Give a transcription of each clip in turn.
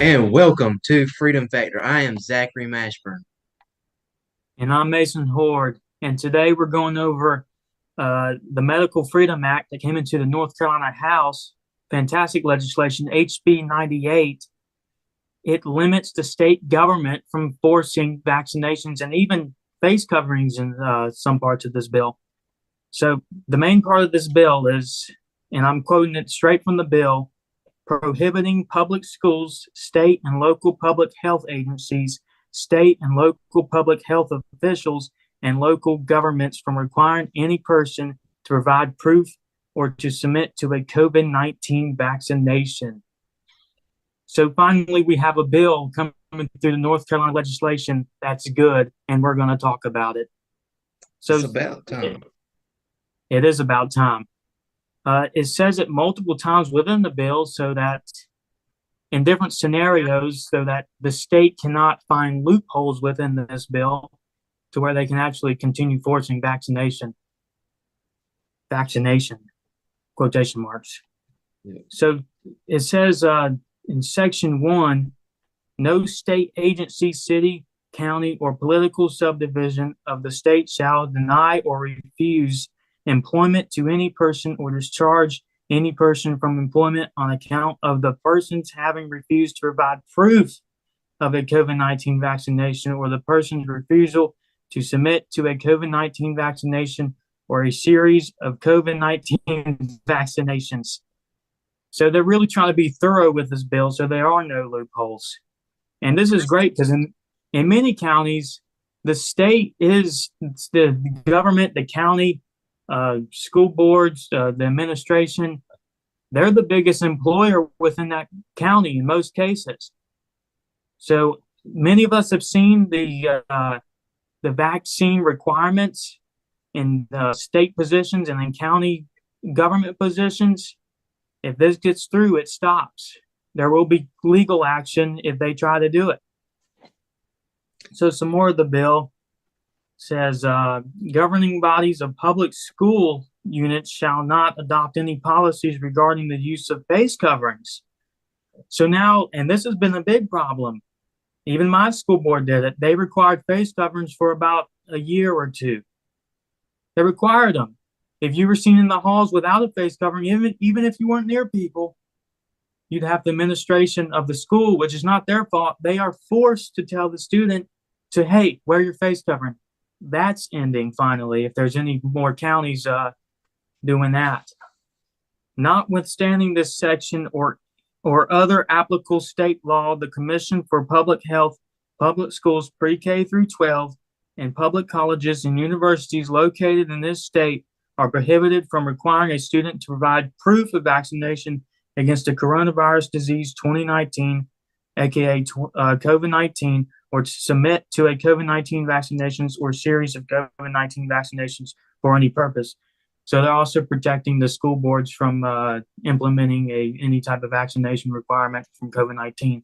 And welcome to Freedom Factor. I am Zachary Mashburn. And I'm Mason Hord. And today we're going over the Medical Freedom Act that came into the North Carolina House. Fantastic legislation, HB 98. It limits the state government from forcing vaccinations and even face coverings in some parts of this bill. So the main part of this bill is, and I'm quoting it straight from the bill, prohibiting public schools, state and local public health agencies, state and local public health officials, and local governments from requiring any person to provide proof or to submit to a COVID-19 vaccination. So finally, we have a bill coming through the North Carolina legislation that's good, and we're going to talk about it. So It's about time. it is about time. It says it multiple times within the bill so that in different scenarios, so that the state cannot find loopholes within this bill to where they can actually continue forcing vaccination, quotation marks. Yeah. So it says in section 1, no state agency, city, county, or political subdivision of the state shall deny or refuse employment to any person or discharge any person from employment on account of the person's having refused to provide proof of a COVID-19 vaccination or the person's refusal to submit to a COVID-19 vaccination or a series of COVID-19 vaccinations. So they're really trying to be thorough with this bill so there are no loopholes. And this is great because in many counties, the state is the government, the county, school boards, the administration, they're the biggest employer within that county in most cases. So many of us have seen the vaccine requirements in state positions and in county government positions. If this gets through, it stops. There will be legal action if they try to do it. So some more of the bill says governing bodies of public school units shall not adopt any policies regarding the use of face coverings. So now, and this has been a big problem, even my school board did it. They required face coverings for about a year or two. They required them. If you were seen in the halls without a face covering, even if you weren't near people, you'd have the administration of the school, which is not their fault. They are forced to tell the student to, hey, wear your face covering. That's ending finally, if there's any more counties doing that. Notwithstanding this section or other applicable state law, the Commission for Public Health, public schools pre-K through 12, and public colleges and universities located in this state are prohibited from requiring a student to provide proof of vaccination against the coronavirus disease 2019, aka COVID-19, or to submit to a COVID-19 vaccinations or series of COVID-19 vaccinations for any purpose. So they're also protecting the school boards from implementing any type of vaccination requirement from COVID-19.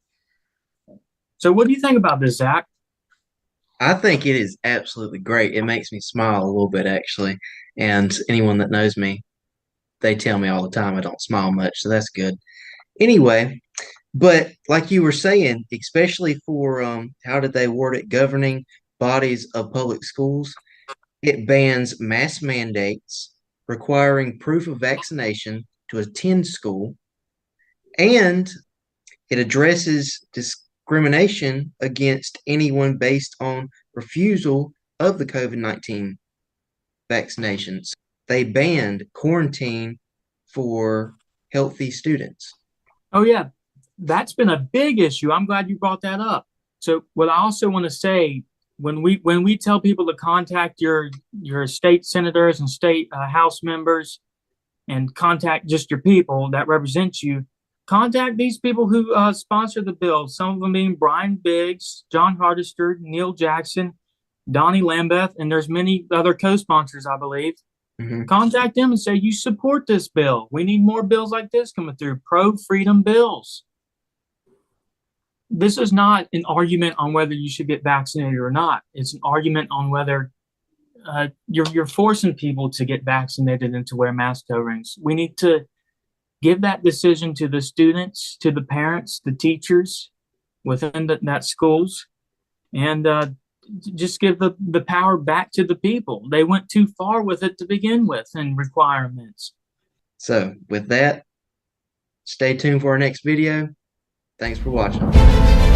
So what do you think about this, Zach? I think it is absolutely great. It makes me smile a little bit, actually. And anyone that knows me, they tell me all the time I don't smile much, so that's good. Anyway, but like you were saying, especially for how did they word it, governing bodies of public schools, it bans mass mandates requiring proof of vaccination to attend school, and it addresses discrimination against anyone based on refusal of the COVID-19 vaccinations. They banned quarantine for healthy students. Oh yeah, that's been a big issue. I'm glad you brought that up. So what I also want to say, when we tell people to contact your state senators and state house members and contact just your people that represent you, contact these people who sponsor the bill. Some of them being Brian Biggs, John Hardister, Neil Jackson, Donnie Lambeth, and there's many other co-sponsors, I believe. Mm-hmm. Contact them and say you support this bill. We need more bills like this coming through, pro-freedom bills. This is not an argument on whether you should get vaccinated or not. It's an argument on whether you're forcing people to get vaccinated and to wear mask coverings. We need to give that decision to the students, to the parents, the teachers. within that schools, and just give the power back to the people. They went too far with it to begin with and requirements. So, with that, stay tuned for our next video. Thanks for watching.